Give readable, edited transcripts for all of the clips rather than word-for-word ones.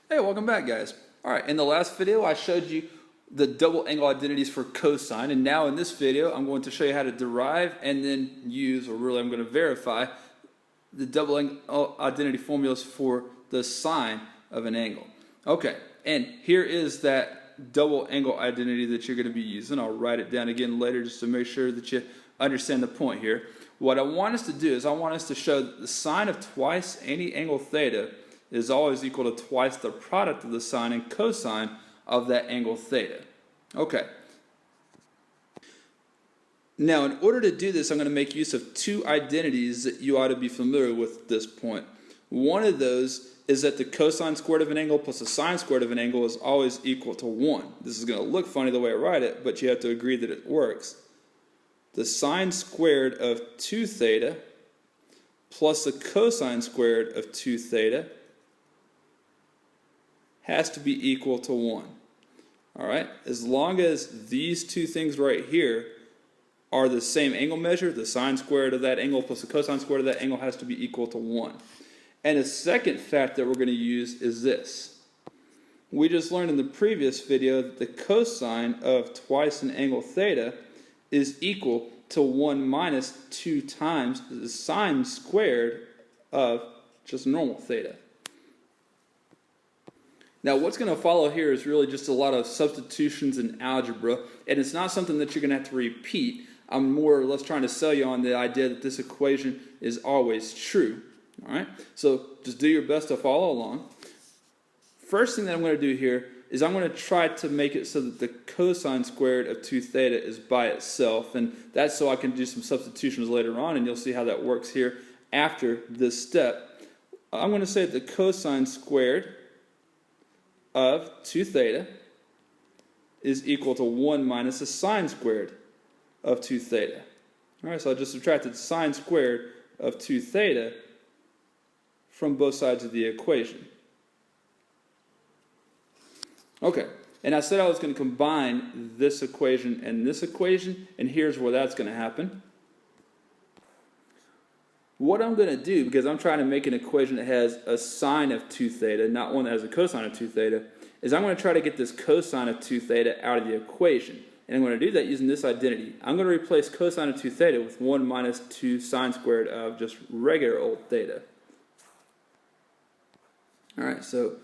Hey, welcome back, guys. All right, in the last video, I showed you the double angle identities for cosine, and now in this video, I'm going to show you how to derive and then use, or really I'm going to verify, the double angle identity formulas for the sine of an angle. Okay, and here is that double angle identity that you're going to be using. I'll write it down again later just to make sure that you understand the point here. What I want us to do is I want us to show that the sine of twice any angle theta is always equal to twice the product of the sine and cosine of that angle theta. Okay. Now, in order to do this, I'm going to make use of two identities that you ought to be familiar with at this point. One of those is that the cosine squared of an angle plus the sine squared of an angle is always equal to 1. This is going to look funny the way I write it, but you have to agree that it works. The sine squared of 2 theta plus the cosine squared of 2 theta has to be equal to 1. All right? As long as these two things right here are the same angle measure, the sine squared of that angle plus the cosine squared of that angle has to be equal to 1. And a second fact that we're going to use is this. We just learned in the previous video that the cosine of twice an angle theta is equal to 1 minus 2 times the sine squared of just normal theta. Now, what's going to follow here is really just a lot of substitutions in algebra, and it's not something that you're going to have to repeat. I'm more or less trying to sell you on the idea that this equation is always true. All right? So just do your best to follow along. First thing that I'm going to do here is I'm going to try to make it so that the cosine squared of 2 theta is by itself, and that's so I can do some substitutions later on, and you'll see how that works here after this step. I'm going to say that the cosine squared of 2 theta is equal to 1 minus the sine squared of 2 theta. All right, so I just subtracted sine squared of 2 theta from both sides of the equation. Okay, and I said I was going to combine this equation, and here's where that's going to happen. What I'm going to do, because I'm trying to make an equation that has a sine of 2 theta, not one that has a cosine of 2 theta, is I'm going to try to get this cosine of 2 theta out of the equation. And I'm going to do that using this identity. I'm going to replace cosine of 2 theta with 1 minus 2 sine squared of just regular old theta. Alright, so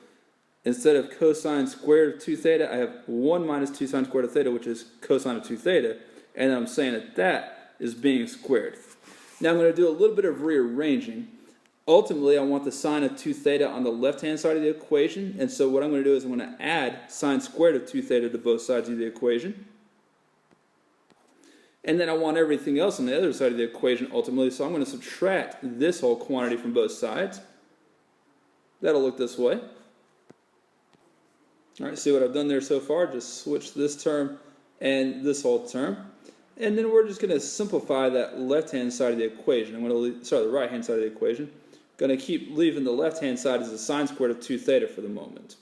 instead of cosine squared of 2 theta, I have 1 minus 2 sine squared of theta, which is cosine of 2 theta, and I'm saying that that is being squared. Now I'm going to do a little bit of rearranging. Ultimately, I want the sine of 2 theta on the left-hand side of the equation, and so what I'm going to do is I'm going to add sine squared of 2 theta to both sides of the equation. And then I want everything else on the other side of the equation ultimately, so I'm going to subtract this whole quantity from both sides. That'll look this way. All right, see what I've done there so far? Just switch this term and this whole term. And then we're just going to simplify that left-hand side of the equation. I'm going to start the right-hand side of the equation. Going to keep leaving the left-hand side as the sine squared of 2 theta for the moment.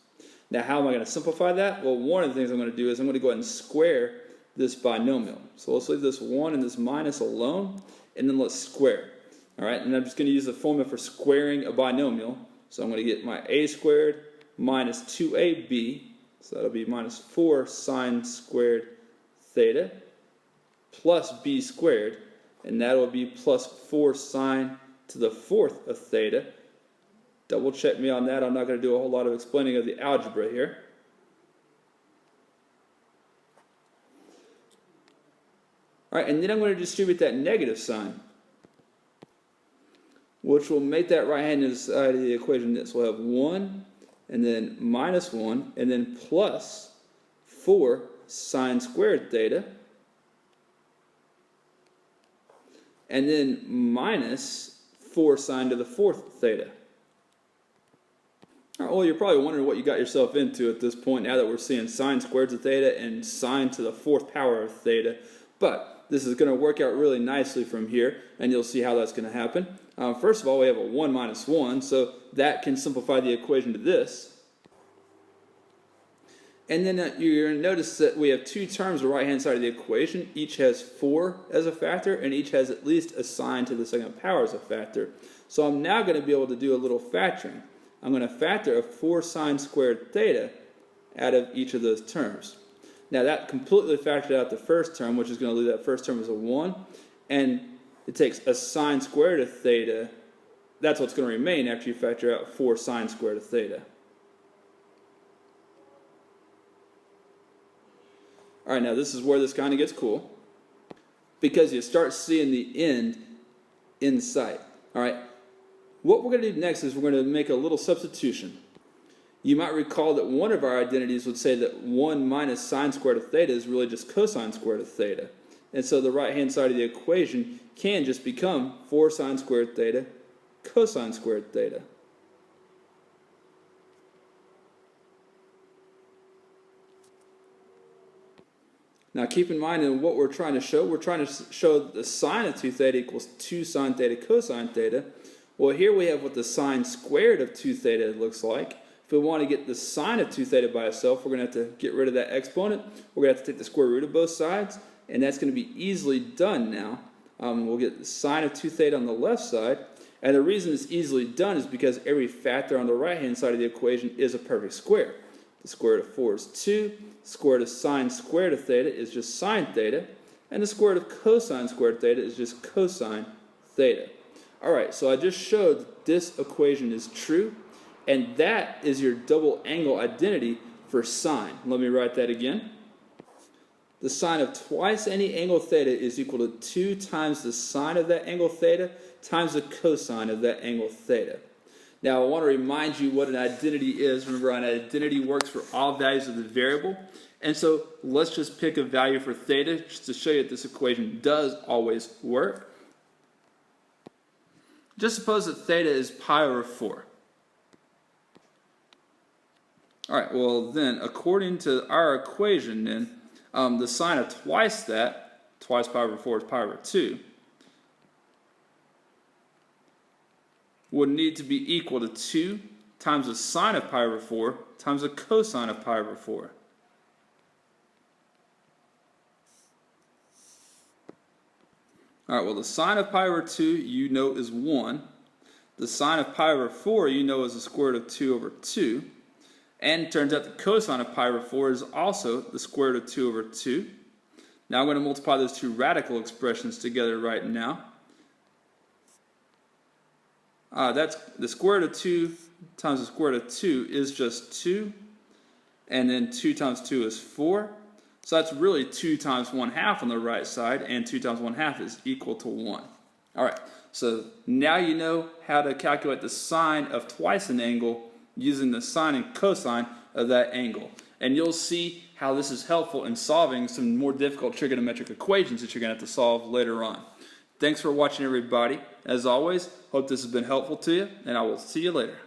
Now, how am I going to simplify that? Well, one of the things I'm going to do is I'm going to go ahead and square this binomial. So let's leave this 1 and this minus alone, and then let's square. All right, and I'm just going to use the formula for squaring a binomial. So I'm going to get my a squared minus 2ab, so that'll be minus 4 sine squared theta, plus b squared, and that will be plus 4 sine to the 4th of theta. Double check me on that. I'm not going to do a whole lot of explaining of the algebra here. All right, and then I'm going to distribute that negative sign, which will make that right-hand side of the equation this. We'll have 1, and then minus 1, and then plus 4 sine squared theta, and then minus 4 sine to the 4th theta. All right, well, you're probably wondering what you got yourself into at this point now that we're seeing sine squareds of theta and sine to the 4th power of theta. But this is going to work out really nicely from here, and you'll see how that's going to happen. First of all, we have a 1 minus 1, so that can simplify the equation to this. And then you're going to notice that we have two terms on the right-hand side of the equation. Each has 4 as a factor, and each has at least a sine to the second power as a factor. So I'm now going to be able to do a little factoring. I'm going to factor a 4 sine squared theta out of each of those terms. Now that completely factored out the first term, which is going to leave that first term as a 1, and it takes a sine squared of theta. That's what's going to remain after you factor out 4 sine squared of theta. Alright, now this is where this kind of gets cool, because you start seeing the end in sight. Alright, what we're going to do next is we're going to make a little substitution. You might recall that one of our identities would say that 1 minus sine squared of theta is really just cosine squared of theta. And so the right-hand side of the equation can just become 4 sine squared theta cosine squared theta. Now keep in mind in what we're trying to show that the sine of 2 theta equals 2 sine theta cosine theta. Well, here we have what the sine squared of 2 theta looks like. If we want to get the sine of 2 theta by itself, we're going to have to get rid of that exponent. We're going to have to take the square root of both sides, and that's going to be easily done now. We'll get the sine of 2 theta on the left side, and the reason it's easily done is because every factor on the right-hand side of the equation is a perfect square. The square root of 4 is 2, the square root of sine squared of theta is just sine theta, and the square root of cosine squared theta is just cosine theta. Alright, so I just showed that this equation is true, and that is your double angle identity for sine. Let me write that again. The sine of twice any angle theta is equal to 2 times the sine of that angle theta times the cosine of that angle theta. Now I want to remind you what an identity is. Remember, an identity works for all values of the variable. And so let's just pick a value for theta just to show you that this equation does always work. Just suppose that theta is pi over 4. Alright, well then, according to our equation then, the sine of twice that, twice pi over 4 is pi over 2, would need to be equal to 2 times the sine of pi over 4 times the cosine of pi over 4. Alright, well the sine of pi over 2 you know is 1. The sine of pi over 4 you know is the square root of 2 over 2. And it turns out the cosine of pi over 4 is also the square root of 2 over 2. Now I'm going to multiply those two radical expressions together right now. That's the square root of 2 times the square root of 2 is just 2. And then 2 times 2 is 4. So that's really 2 times 1/2 on the right side, and 2 times 1/2 is equal to 1. Alright, so now you know how to calculate the sine of twice an angle using the sine and cosine of that angle. And you'll see how this is helpful in solving some more difficult trigonometric equations that you're going to have to solve later on. Thanks for watching, everybody. As always, hope this has been helpful to you, and I will see you later.